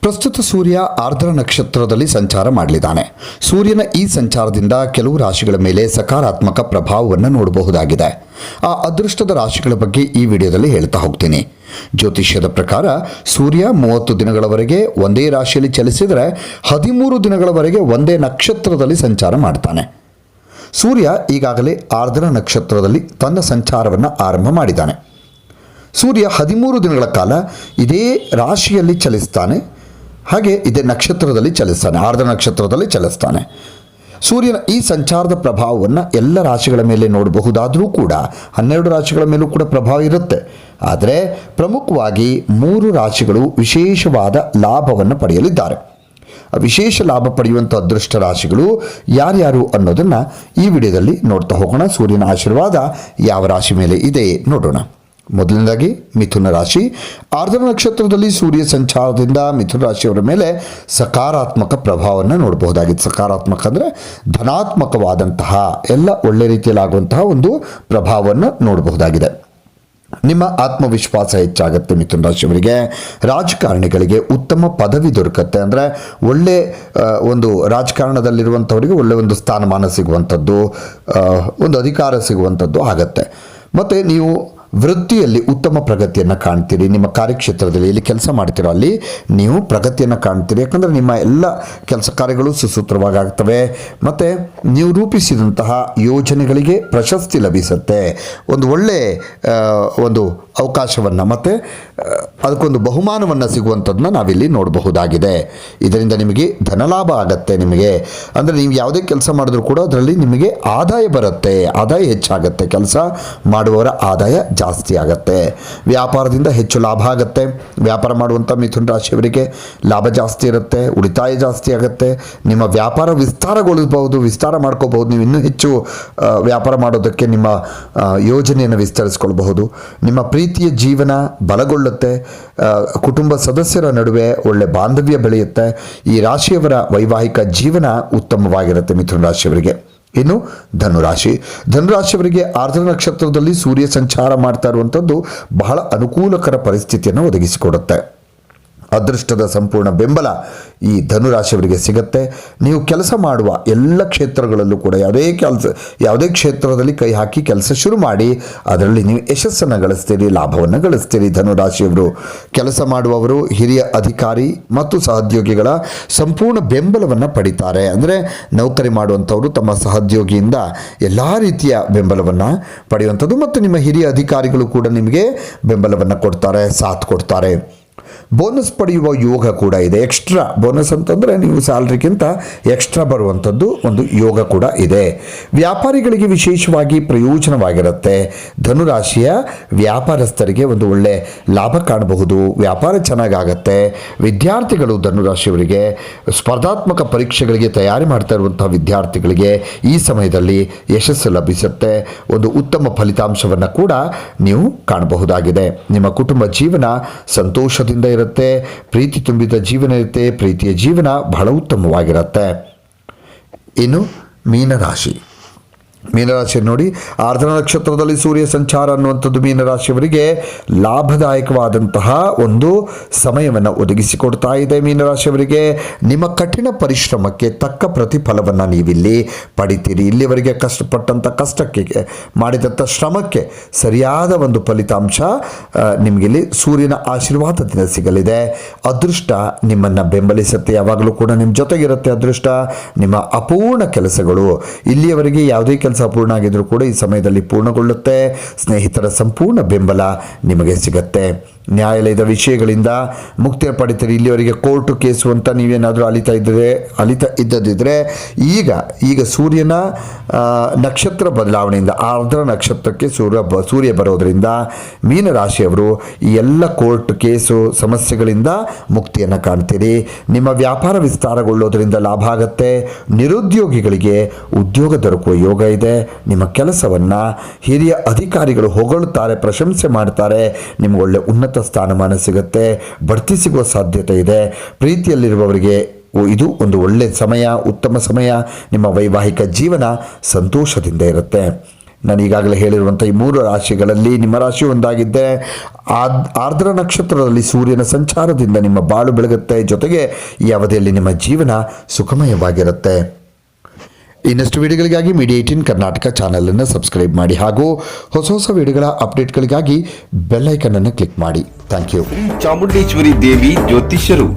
ಪ್ರಸ್ತುತ ಸೂರ್ಯ ಆರ್ದ್ರ ನಕ್ಷತ್ರದಲ್ಲಿ ಸಂಚಾರ ಮಾಡಲಿದ್ದಾನೆ. ಸೂರ್ಯನ ಈ ಸಂಚಾರದಿಂದ ಕೆಲವು ರಾಶಿಗಳ ಮೇಲೆ ಸಕಾರಾತ್ಮಕ ಪ್ರಭಾವವನ್ನು ನೋಡಬಹುದಾಗಿದೆ. ಆ ಅದೃಷ್ಟದ ರಾಶಿಗಳ ಬಗ್ಗೆ ಈ ವಿಡಿಯೋದಲ್ಲಿ ಹೇಳ್ತಾ ಹೋಗ್ತೀನಿ. ಜ್ಯೋತಿಷ್ಯದ ಪ್ರಕಾರ ಸೂರ್ಯ 30 ದಿನಗಳವರೆಗೆ ಒಂದೇ ರಾಶಿಯಲ್ಲಿ ಚಲಿಸಿದರೆ 13 ದಿನಗಳವರೆಗೆ ಒಂದೇ ನಕ್ಷತ್ರದಲ್ಲಿ ಸಂಚಾರ ಮಾಡ್ತಾನೆ. ಸೂರ್ಯ ಈಗಾಗಲೇ ಆರ್ದ್ರ ನಕ್ಷತ್ರದಲ್ಲಿ ತನ್ನ ಸಂಚಾರವನ್ನು ಆರಂಭ ಮಾಡಿದ್ದಾನೆ. ಸೂರ್ಯ 13 ದಿನಗಳ ಕಾಲ ಇದೇ ರಾಶಿಯಲ್ಲಿ ಚಲಿಸ್ತಾನೆ, ಹಾಗೆ ಇದೇ ನಕ್ಷತ್ರದಲ್ಲಿ ಚಲಿಸ್ತಾನೆ, ಆರ್ದ್ರ ನಕ್ಷತ್ರದಲ್ಲಿ ಚಲಿಸ್ತಾನೆ. ಸೂರ್ಯನ ಈ ಸಂಚಾರದ ಪ್ರಭಾವವನ್ನು ಎಲ್ಲ ರಾಶಿಗಳ ಮೇಲೆ ನೋಡಬಹುದಾದರೂ ಕೂಡ 12 ರಾಶಿಗಳ ಮೇಲೂ ಕೂಡ ಪ್ರಭಾವ ಇರುತ್ತೆ. ಆದರೆ ಪ್ರಮುಖವಾಗಿ 3 ರಾಶಿಗಳು ವಿಶೇಷವಾದ ಲಾಭವನ್ನು ಪಡೆಯಲಿದ್ದಾರೆ. ವಿಶೇಷ ಲಾಭ ಪಡೆಯುವಂಥ ಅದೃಷ್ಟ ರಾಶಿಗಳು ಯಾರ್ಯಾರು ಅನ್ನೋದನ್ನು ಈ ವಿಡಿಯೋದಲ್ಲಿ ನೋಡ್ತಾ ಹೋಗೋಣ. ಸೂರ್ಯನ ಆಶೀರ್ವಾದ ಯಾವ ರಾಶಿ ಮೇಲೆ ಇದೆ ನೋಡೋಣ. ಮೊದಲನೇದಾಗಿ ಮಿಥುನ ರಾಶಿ. ಆರ್ದ್ರ ನಕ್ಷತ್ರದಲ್ಲಿ ಸೂರ್ಯ ಸಂಚಾರದಿಂದ ಮಿಥುನ ರಾಶಿಯವರ ಮೇಲೆ ಸಕಾರಾತ್ಮಕ ಪ್ರಭಾವವನ್ನು ನೋಡಬಹುದಾಗಿದೆ. ಸಕಾರಾತ್ಮಕ ಅಂದರೆ ಧನಾತ್ಮಕವಾದಂತಹ ಎಲ್ಲ ಒಳ್ಳೆ ರೀತಿಯಲ್ಲಿ ಆಗುವಂತಹ ಒಂದು ಪ್ರಭಾವವನ್ನು ನೋಡಬಹುದಾಗಿದೆ. ನಿಮ್ಮ ಆತ್ಮವಿಶ್ವಾಸ ಹೆಚ್ಚಾಗುತ್ತೆ. ಮಿಥುನ ರಾಶಿಯವರಿಗೆ ರಾಜಕಾರಣಿಗಳಿಗೆ ಉತ್ತಮ ಪದವಿ ದೊರಕುತ್ತೆ. ಅಂದರೆ ಒಳ್ಳೆ ಒಂದು ರಾಜಕಾರಣದಲ್ಲಿರುವಂಥವರಿಗೆ ಒಳ್ಳೆ ಒಂದು ಸ್ಥಾನಮಾನ ಸಿಗುವಂಥದ್ದು, ಒಂದು ಅಧಿಕಾರ ಸಿಗುವಂಥದ್ದು ಆಗತ್ತೆ. ಮತ್ತು ನೀವು ವೃತ್ತಿಯಲ್ಲಿ ಉತ್ತಮ ಪ್ರಗತಿಯನ್ನು ಕಾಣ್ತೀರಿ. ನಿಮ್ಮ ಕಾರ್ಯಕ್ಷೇತ್ರದಲ್ಲಿ ಎಲ್ಲಿ ಕೆಲಸ ಮಾಡ್ತೀರೋ ಅಲ್ಲಿ ನೀವು ಪ್ರಗತಿಯನ್ನು ಕಾಣ್ತೀರಿ. ಯಾಕಂದರೆ ನಿಮ್ಮ ಎಲ್ಲ ಕೆಲಸ ಕಾರ್ಯಗಳು ಸುಸೂತ್ರವಾಗಿ ಆಗ್ತವೆ. ಮತ್ತು ನೀವು ರೂಪಿಸಿದಂತಹ ಯೋಜನೆಗಳಿಗೆ ಪ್ರಶಸ್ತಿ ಲಭಿಸುತ್ತೆ. ಒಂದು ಒಳ್ಳೆ ಒಂದು ಅವಕಾಶವನ್ನು ಮತ್ತು ಅದಕ್ಕೊಂದು ಬಹುಮಾನವನ್ನು ಸಿಗುವಂಥದ್ದನ್ನ ನಾವಿಲ್ಲಿ ನೋಡಬಹುದಾಗಿದೆ. ಇದರಿಂದ ನಿಮಗೆ ಧನಲಾಭ ಆಗತ್ತೆ. ನಿಮಗೆ ಅಂದರೆ ನೀವು ಯಾವುದೇ ಕೆಲಸ ಮಾಡಿದ್ರೂ ಕೂಡ ಅದರಲ್ಲಿ ನಿಮಗೆ ಆದಾಯ ಬರುತ್ತೆ, ಆದಾಯ ಹೆಚ್ಚಾಗತ್ತೆ. ಕೆಲಸ ಮಾಡುವವರ ಆದಾಯ ಜಾಸ್ತಿ ಆಗತ್ತೆ. ವ್ಯಾಪಾರದಿಂದ ಹೆಚ್ಚು ಲಾಭ ಆಗುತ್ತೆ. ವ್ಯಾಪಾರ ಮಾಡುವಂಥ ಮಿಥುನ ರಾಶಿಯವರಿಗೆ ಲಾಭ ಜಾಸ್ತಿ ಇರುತ್ತೆ, ಉಳಿತಾಯ ಜಾಸ್ತಿ ಆಗುತ್ತೆ. ನಿಮ್ಮ ವ್ಯಾಪಾರ ವಿಸ್ತಾರಗೊಳಿಸಬಹುದು, ವಿಸ್ತಾರ ಮಾಡ್ಕೋಬಹುದು. ನೀವು ಇನ್ನೂ ಹೆಚ್ಚು ವ್ಯಾಪಾರ ಮಾಡೋದಕ್ಕೆ ನಿಮ್ಮ ಯೋಜನೆಯನ್ನು ವಿಸ್ತರಿಸ್ಕೊಳ್ಬಹುದು. ನಿಮ್ಮ ಪ್ರೀತಿಯ ಜೀವನ ಬಲಗೊಳ್ಳುತ್ತೆ. ಕುಟುಂಬ ಸದಸ್ಯರ ನಡುವೆ ಒಳ್ಳೆ ಬಾಂಧವ್ಯ ಬೆಳೆಯುತ್ತೆ. ಈ ರಾಶಿಯವರ ವೈವಾಹಿಕ ಜೀವನ ಉತ್ತಮವಾಗಿರುತ್ತೆ ಮಿಥುನ ರಾಶಿಯವರಿಗೆ. ಇನ್ನು ಧನುರಾಶಿಯವರಿಗೆ ಆರ್ದ್ರ ನಕ್ಷತ್ರದಲ್ಲಿ ಸೂರ್ಯ ಸಂಚಾರ ಮಾಡ್ತಾ ಇರುವಂಥದ್ದು ಬಹಳ ಅನುಕೂಲಕರ ಪರಿಸ್ಥಿತಿಯನ್ನು ಒದಗಿಸಿಕೊಡುತ್ತೆ. ಅದೃಷ್ಟದ ಸಂಪೂರ್ಣ ಬೆಂಬಲ ಈ ಧನುರಾಶಿಯವರಿಗೆ ಸಿಗುತ್ತೆ. ನೀವು ಕೆಲಸ ಮಾಡುವ ಎಲ್ಲ ಕ್ಷೇತ್ರಗಳಲ್ಲೂ ಕೂಡ ಯಾವುದೇ ಕ್ಷೇತ್ರದಲ್ಲಿ ಕೈ ಹಾಕಿ ಕೆಲಸ ಶುರು ಮಾಡಿ ಅದರಲ್ಲಿ ನೀವು ಯಶಸ್ಸನ್ನು ಗಳಿಸ್ತೀರಿ, ಲಾಭವನ್ನು ಗಳಿಸ್ತೀರಿ. ಧನುರಾಶಿಯವರು ಕೆಲಸ ಮಾಡುವವರು ಹಿರಿಯ ಅಧಿಕಾರಿ ಮತ್ತು ಸಹೋದ್ಯೋಗಿಗಳ ಸಂಪೂರ್ಣ ಬೆಂಬಲವನ್ನು ಪಡಿತಾರೆ. ಅಂದರೆ ನೌಕರಿ ಮಾಡುವಂಥವರು ತಮ್ಮ ಸಹೋದ್ಯೋಗಿಯಿಂದ ಎಲ್ಲ ರೀತಿಯ ಬೆಂಬಲವನ್ನು ಪಡೆಯುವಂಥದ್ದು. ಮತ್ತು ನಿಮ್ಮ ಹಿರಿಯ ಅಧಿಕಾರಿಗಳು ಕೂಡ ನಿಮಗೆ ಬೆಂಬಲವನ್ನು ಕೊಡ್ತಾರೆ, ಸಾಥ್ ಕೊಡ್ತಾರೆ. ಬೋನಸ್ ಪಡೆಯುವ ಯೋಗ ಕೂಡ ಇದೆ. ಎಕ್ಸ್ಟ್ರಾ ಬೋನಸ್ ಅಂತಂದರೆ ನೀವು ಸ್ಯಾಲ್ರಿಗಿಂತ ಎಕ್ಸ್ಟ್ರಾ ಬರುವಂಥದ್ದು ಒಂದು ಯೋಗ ಕೂಡ ಇದೆ. ವ್ಯಾಪಾರಿಗಳಿಗೆ ವಿಶೇಷವಾಗಿ ಪ್ರಯೋಜನವಾಗಿರುತ್ತೆ. ಧನುರಾಶಿಯ ವ್ಯಾಪಾರಸ್ಥರಿಗೆ ಒಂದು ಒಳ್ಳೆ ಲಾಭ ಕಾಣಬಹುದು. ವ್ಯಾಪಾರ ಚೆನ್ನಾಗಾಗತ್ತೆ. ವಿದ್ಯಾರ್ಥಿಗಳು ಧನುರಾಶಿಯವರಿಗೆ ಸ್ಪರ್ಧಾತ್ಮಕ ಪರೀಕ್ಷೆಗಳಿಗೆ ತಯಾರಿ ಮಾಡ್ತಾ ಇರುವಂಥ ವಿದ್ಯಾರ್ಥಿಗಳಿಗೆ ಈ ಸಮಯದಲ್ಲಿ ಯಶಸ್ಸು ಲಭಿಸುತ್ತೆ. ಒಂದು ಉತ್ತಮ ಫಲಿತಾಂಶವನ್ನು ಕೂಡ ನೀವು ಕಾಣಬಹುದಾಗಿದೆ. ನಿಮ್ಮ ಕುಟುಂಬ ಜೀವನ ಸಂತೋಷದಿಂದ ಇರುತ್ತೆ. ಪ್ರೀತಿ ತುಂಬಿದ ಜೀವನ ಇರುತ್ತೆ. ಪ್ರೀತಿಯ ಜೀವನ ಬಹಳ ಉತ್ತಮವಾಗಿರುತ್ತೆ. ಇನ್ನು ಮೀನರಾಶಿ ನೋಡಿ, ಆರ್ದ್ರ ನಕ್ಷತ್ರದಲ್ಲಿ ಸೂರ್ಯ ಸಂಚಾರ ಅನ್ನುವಂಥದ್ದು ಮೀನರಾಶಿಯವರಿಗೆ ಲಾಭದಾಯಕವಾದಂತಹ ಒಂದು ಸಮಯವನ್ನು ಒದಗಿಸಿಕೊಡ್ತಾ ಇದೆ. ಮೀನರಾಶಿಯವರಿಗೆ ನಿಮ್ಮ ಕಠಿಣ ಪರಿಶ್ರಮಕ್ಕೆ ತಕ್ಕ ಪ್ರತಿಫಲವನ್ನು ನೀವಿಲ್ಲಿ ಪಡಿತೀರಿ. ಇಲ್ಲಿವರೆಗೆ ಕಷ್ಟಕ್ಕೆ ಮಾಡಿದಂಥ ಶ್ರಮಕ್ಕೆ ಸರಿಯಾದ ಒಂದು ಫಲಿತಾಂಶ ನಿಮಗಿಲ್ಲಿ ಸೂರ್ಯನ ಆಶೀರ್ವಾದದಿಂದ ಸಿಗಲಿದೆ. ಅದೃಷ್ಟ ನಿಮ್ಮನ್ನು ಬೆಂಬಲಿಸುತ್ತೆ. ಯಾವಾಗಲೂ ಕೂಡ ನಿಮ್ಮ ಜೊತೆಗಿರುತ್ತೆ. ಅದೃಷ್ಟ ನಿಮ್ಮ ಅಪೂರ್ಣ ಕೆಲಸಗಳು ಇಲ್ಲಿಯವರೆಗೆ ಯಾವುದೇ ಕೆಲಸ ಪೂರ್ಣ ಆಗಿದ್ರೂ ಕೂಡ ಈ ಸಮಯದಲ್ಲಿ ಪೂರ್ಣಗೊಳ್ಳುತ್ತೆ. ಸ್ನೇಹಿತರ ಸಂಪೂರ್ಣ ಬೆಂಬಲ ನಿಮಗೆ ಸಿಗುತ್ತೆ. ನ್ಯಾಯಾಲಯದ ವಿಷಯಗಳಿಂದ ಮುಕ್ತಿ ಪಡಿತೀರಿ. ಇಲ್ಲಿವರೆಗೆ ಕೋರ್ಟು ಕೇಸು ಅಂತ ನೀವೇನಾದರೂ ಅಲಿತಾ ಇದ್ದದಿದ್ದರೆ ಈಗ ಸೂರ್ಯನ ನಕ್ಷತ್ರ ಬದಲಾವಣೆಯಿಂದ ಆರ್ದ್ರ ನಕ್ಷತ್ರಕ್ಕೆ ಸೂರ್ಯ ಬರೋದರಿಂದ ಮೀನರಾಶಿಯವರು ಈ ಎಲ್ಲ ಕೋರ್ಟ್ ಕೇಸು ಸಮಸ್ಯೆಗಳಿಂದ ಮುಕ್ತಿಯನ್ನು ಕಾಣ್ತೀರಿ. ನಿಮ್ಮ ವ್ಯಾಪಾರ ವಿಸ್ತಾರಗೊಳ್ಳೋದರಿಂದ ಲಾಭ ಆಗುತ್ತೆ. ನಿರುದ್ಯೋಗಿಗಳಿಗೆ ಉದ್ಯೋಗ ದೊರಕುವ ಯೋಗ ಇದೆ. ನಿಮ್ಮ ಕೆಲಸವನ್ನು ಹಿರಿಯ ಅಧಿಕಾರಿಗಳು ಹೊಗಳುತ್ತಾರೆ, ಪ್ರಶಂಸೆ ಮಾಡ್ತಾರೆ. ನಿಮಗೆ ಒಳ್ಳೆ ಉನ್ನತ ಸ್ಥಾನಮಾನ ಸಿಗುತ್ತೆ. ಬಡ್ತಿ ಸಿಗುವ ಸಾಧ್ಯತೆ ಇದೆ. ಪ್ರೀತಿಯಲ್ಲಿರುವವರಿಗೆ ಇದು ಒಂದು ಒಳ್ಳೆಯ ಸಮಯ, ಉತ್ತಮ ಸಮಯ. ನಿಮ್ಮ ವೈವಾಹಿಕ ಜೀವನ ಸಂತೋಷದಿಂದ ಇರುತ್ತೆ. ನಾನು ಈಗಾಗಲೇ ಹೇಳಿರುವಂಥ ಈ 3 ರಾಶಿಗಳಲ್ಲಿ ನಿಮ್ಮ ರಾಶಿ ಒಂದಾಗಿದ್ದೆ. ಆರ್ದ್ರ ನಕ್ಷತ್ರದಲ್ಲಿ ಸೂರ್ಯನ ಸಂಚಾರದಿಂದ ನಿಮ್ಮ ಬಾಳು ಬೆಳಗುತ್ತೆ, ಜೊತೆಗೆ ಈ ಅವಧಿಯಲ್ಲಿ ನಿಮ್ಮ ಜೀವನ ಸುಖಮಯವಾಗಿರುತ್ತೆ. ಇನ್ನಷ್ಟು ವಿಡಿಯೋಗಳಿಗಾಗಿ ಮೀಡಿಯಾ 18 ಕರ್ನಾಟಕ ಚಾನಲನ್ನು ಸಬ್ಸ್ಕ್ರೈಬ್ ಮಾಡಿ ಹಾಗೂ ಹೊಸ ವಿಡಿಯೋಗಳ ಅಪ್ಡೇಟ್ಗಳಿಗಾಗಿ ಬೆಲ್ ಐಕನ್ ಅನ್ನು ಕ್ಲಿಕ್ ಮಾಡಿ. Thank you. ಚಾಮುಂಡೇಶ್ವರಿ ದೇವಿ ಜ್ಯೋತಿಷ್ಯರು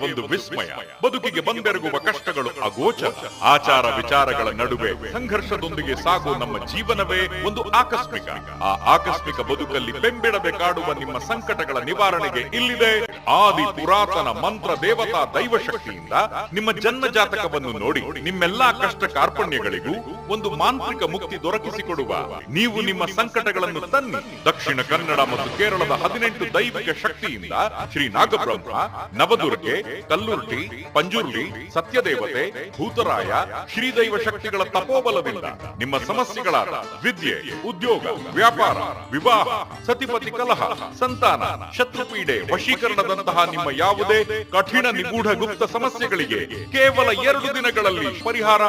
ಒಂದು ವಿಸ್ಮಯ. ಬದುಕಿಗೆ ಬಂದೆರಗುವ ಕಷ್ಟಗಳು ಅಗೋಚರ. ಆಚಾರ ವಿಚಾರಗಳ ನಡುವೆ ಸಂಘರ್ಷದೊಂದಿಗೆ ಸಾಗೋ ನಮ್ಮ ಜೀವನವೇ ಒಂದು ಆಕಸ್ಮಿಕ. ಆ ಆಕಸ್ಮಿಕ ಬದುಕಲ್ಲಿ ಬೆಂಬಿಡದೆ ಕಾಡುವ ನಿಮ್ಮ ಸಂಕಟಗಳ ನಿವಾರಣೆಗೆ ಇಲ್ಲಿದೆ ಆದಿ ಪುರಾತನ ಮಂತ್ರ ದೇವತಾ ದೈವ ಶಕ್ತಿಯಿಂದ ನಿಮ್ಮ ಜನ್ಮ ಜಾತಕವನ್ನು ನೋಡಿ ನಿಮ್ಮೆಲ್ಲಾ ಕಷ್ಟ ಕಾರ್ಪಣ್ಯಗಳಿಗೂ ಒಂದು ಮಾಂತ್ರಿಕ ಮುಕ್ತಿ ದೊರಕಿಸಿಕೊಡುವ ನೀವು ನಿಮ್ಮ ಸಂಕಟಗಳನ್ನು ತನ್ನಿ. ದಕ್ಷಿಣ ಕನ್ನಡ ಮತ್ತು ಕೇರಳದ 18 ದೈವಿಕ ಶಕ್ತಿಯಿಂದ ಶ್ರೀ ನಾಗಬ್ರಹ್ಮ, ನವದುರ್ಗೆ, ಕಲ್ಲುರ್ಟಿ, ಪಂಜುರ್ಲಿ, ಸತ್ಯದೇವತೆ, ಭೂತರಾಯ, ಶ್ರೀದೈವ ಶಕ್ತಿಗಳ ತಪೋಬಲದಿಂದ ನಿಮ್ಮ ಸಮಸ್ಯೆಗಳಾದ ವಿದ್ಯೆ, ಉದ್ಯೋಗ, ವ್ಯಾಪಾರ, ವಿವಾಹ, ಸತಿಪತಿ ಕಲಹ, ಸಂತಾನ, ಶತ್ರುಪೀಡೆ, ವಶೀಕರಣದಂತಹ ನಿಮ್ಮ ಯಾವುದೇ ಕಠಿಣ ನಿಗೂಢ ಗುಪ್ತ ಸಮಸ್ಯೆಗಳಿಗೆ ಕೇವಲ 2 ದಿನಗಳಲ್ಲಿ ಪರಿಹಾರ